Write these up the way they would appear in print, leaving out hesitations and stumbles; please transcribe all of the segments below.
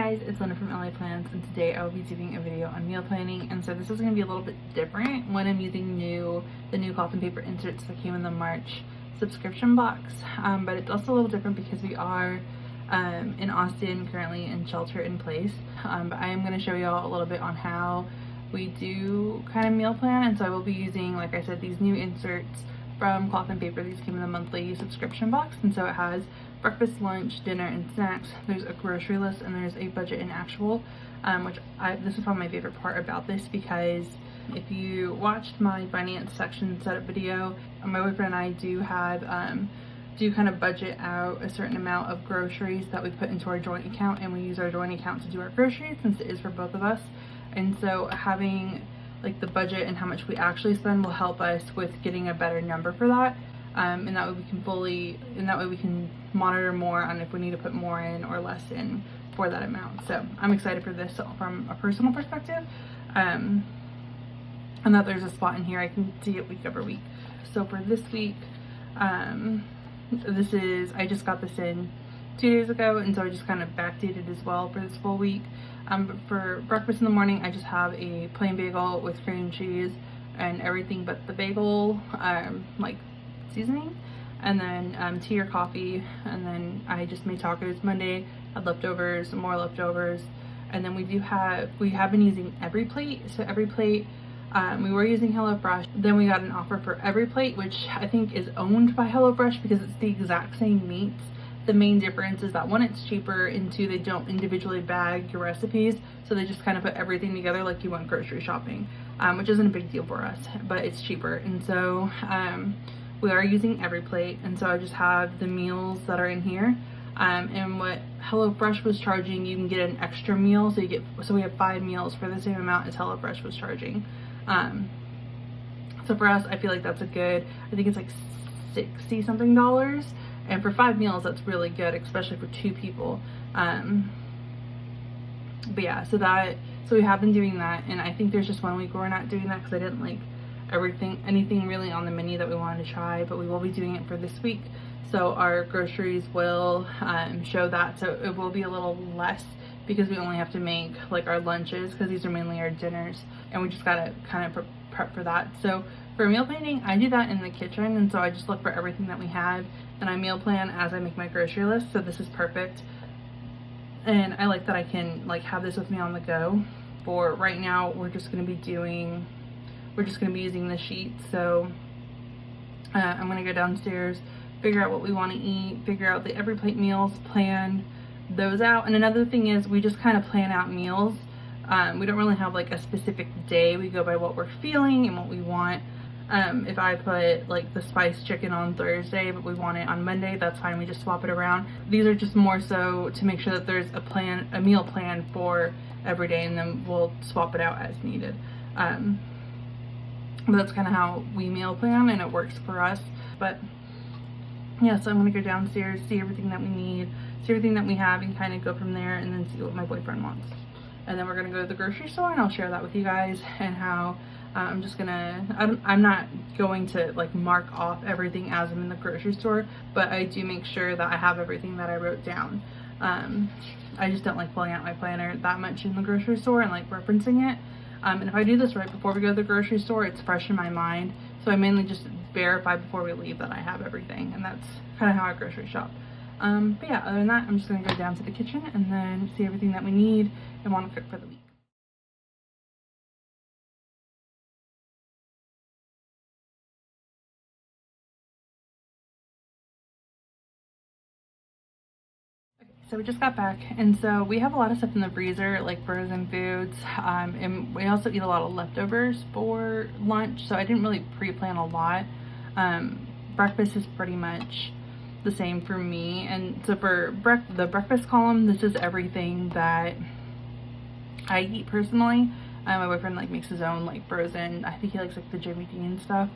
guys, it's Linda from LA Plans, and today I will be doing a video on meal planning. And so this is going to be a little bit different when I'm using the new cloth and paper inserts that came in the March subscription box, but it's also a little different because we are in Austin currently in shelter in place. But I am going to show you all a little bit on how we do kind of meal plan, and so I will be using, like I said, these new inserts from Cloth and Paper. These came in the monthly subscription box, and so it has breakfast, lunch, dinner, and snacks. There's a grocery list, and there's a budget and actual, this is probably my favorite part about this, because if you watched my finance section setup video, my boyfriend and I do kind of budget out a certain amount of groceries that we put into our joint account, and we use our joint account to do our groceries since it is for both of us. And so having like the budget and how much we actually spend will help us with getting a better number for that, and that way we can monitor more on if we need to put more in or less in for that amount. So I'm excited for this from a personal perspective, and that there's a spot in here I can see it week over week. So for this week, I just got this in 2 days ago, and so I just kind of backdated as well for this full week. But for breakfast in the morning, I just have a plain bagel with cream cheese and everything but the bagel like seasoning, and then tea or coffee, and then I just made tacos. Monday had leftovers, more leftovers, and then we have been using EveryPlate. So EveryPlate, we were using HelloFresh, then we got an offer for EveryPlate, which I think is owned by HelloFresh because it's the exact same meats. The main difference is that one, it's cheaper, and two, they don't individually bag your recipes, so they just kind of put everything together like you went grocery shopping, which isn't a big deal for us, but it's cheaper. And so we are using EveryPlate, and so I just have the meals that are in here, and what HelloFresh was charging, you can get an extra meal, so we have 5 meals for the same amount as HelloFresh was charging. So for us, I feel like that's I think it's like $60 something, and for 5 meals that's really good, especially for 2 people. But yeah, so we have been doing that, and I think there's just 1 week where we're not doing that because I didn't like anything really on the menu that we wanted to try, but we will be doing it for this week. So our groceries will show that, so it will be a little less because we only have to make like our lunches, because these are mainly our dinners, and we just gotta kind of prep for that. So for meal planning, I do that in the kitchen, and so I just look for everything that we have and I meal plan as I make my grocery list. So this is perfect, and I like that I can like have this with me on the go. For right now, we're just gonna be using the sheet. So I'm gonna go downstairs, figure out what we want to eat, figure out the EveryPlate meals, plan those out. And another thing is we just kind of plan out meals. We don't really have like a specific day. We go by what we're feeling and what we want. If I put like the spiced chicken on Thursday but we want it on Monday, that's fine, we just swap it around. These are just more so to make sure that there's a meal plan for every day, and then we'll swap it out as needed. But that's kind of how we meal plan, and it works for us. But yeah, so I'm gonna go downstairs, see everything that we need, see everything that we have, and kind of go from there, and then see what my boyfriend wants. And then we're gonna go to the grocery store, and I'll share that with you guys, and how I'm not going to like mark off everything as I'm in the grocery store, but I do make sure that I have everything that I wrote down. I just don't like pulling out my planner that much in the grocery store and like referencing it. And if I do this right before we go to the grocery store, it's fresh in my mind. So I mainly just verify before we leave that I have everything, and that's kind of how I grocery shop. But yeah, other than that, I'm just gonna go down to the kitchen and then see everything that we need and want to cook for the week. So we just got back, and so we have a lot of stuff in the freezer, like frozen foods, and we also eat a lot of leftovers for lunch, so I didn't really pre-plan a lot. Breakfast is pretty much the same for me, and so for the breakfast column, this is everything that I eat personally. My boyfriend like makes his own like frozen, I think he likes like the Jimmy Dean stuff,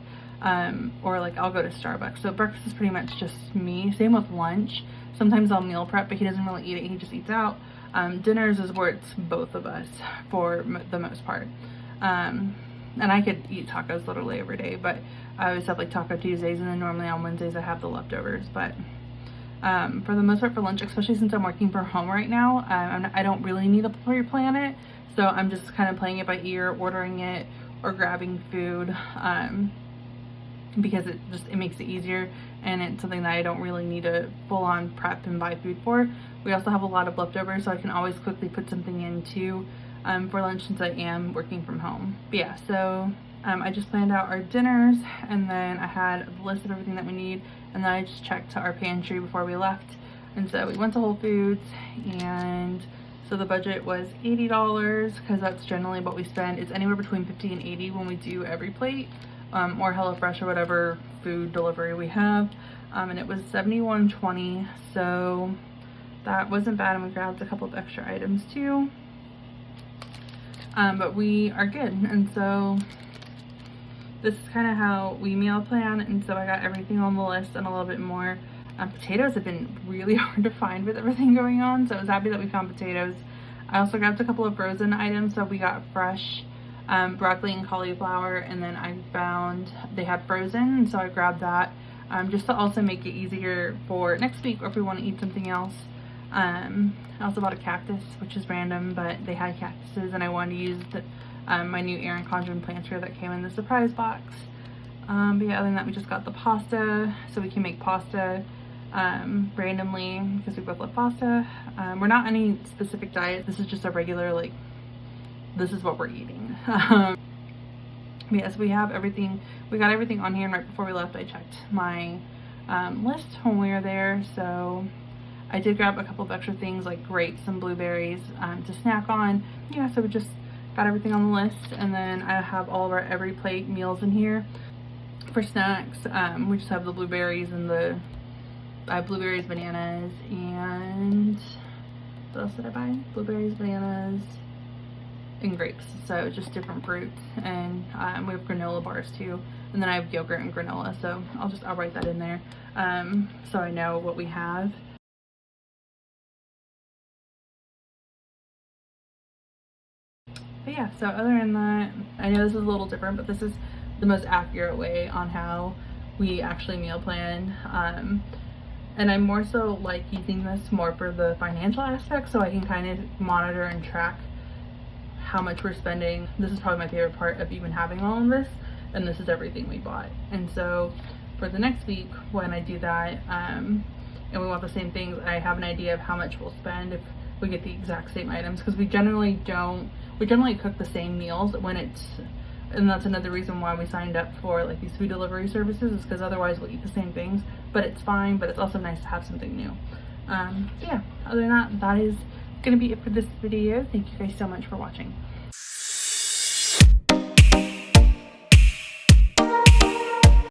or like I'll go to Starbucks. So breakfast is pretty much just me. Same with lunch. Sometimes I'll meal prep, but he doesn't really eat it, he just eats out. Dinners is where it's both of us for the most part. And I could eat tacos literally every day, but I always have like Taco Tuesdays, and then normally on Wednesdays I have the leftovers. But for the most part for lunch, especially since I'm working from home right now. I don't really need to pre-plan it, so I'm just kind of playing it by ear, ordering it or grabbing food, because it makes it easier, and it's something that I don't really need to full on prep and buy food for. We also have a lot of leftovers, so I can always quickly put something in too, for lunch, since I am working from home. But yeah, so I just planned out our dinners, and then I had a list of everything that we need, and then I just checked our pantry before we left. And so we went to Whole Foods, and so the budget was $80, because that's generally what we spend. It's anywhere between $50 and $80 when we do every plate, or HelloFresh, or whatever food delivery we have. And it was $71.20, so that wasn't bad, and we grabbed a couple of extra items too. But we are good, and so this is kind of how we meal plan. And so I got everything on the list and a little bit more. Potatoes have been really hard to find with everything going on, so I was happy that we found potatoes. I also grabbed a couple of frozen items, so we got fresh broccoli and cauliflower, and then I found they had frozen, so I grabbed that, just to also make it easier for next week, or if we want to eat something else. I also bought a cactus, which is random, but they had cactuses, and I wanted to use my new Erin Condren planter that came in the surprise box. But yeah, other than that, we just got the pasta, so we can make pasta randomly, because we both love pasta. We're not on any specific diet. This is just a regular, like, this is what we're eating. But yes, we have everything. We got everything on here, and right before we left, I checked my list when we were there. So I did grab a couple of extra things like grapes and blueberries to snack on. Yeah, so we just got everything on the list, and then I have all of our every plate meals in here. For snacks, we just have the blueberries and blueberries, bananas, and what else did I buy? Blueberries, bananas, and grapes. So just different fruits, and we have granola bars too, and then I have yogurt and granola, so I'll write that in there, so I know what we have. But yeah, so other than that, I know this is a little different, but this is the most accurate way on how we actually meal plan. And I more so like using this more for the financial aspect, so I can kind of monitor and track how much we're spending. This is probably my favorite part of even having all of this, and this is everything we bought. And so for the next week, when I do that, and we want the same things, I have an idea of how much we'll spend if we get the exact same items, because we generally cook the same meals when it's, and that's another reason why we signed up for like these food delivery services, is because otherwise we'll eat the same things. But it's fine, but it's also nice to have something new. Yeah, other than that, that is gonna be it for this video. Thank you guys so much for watching.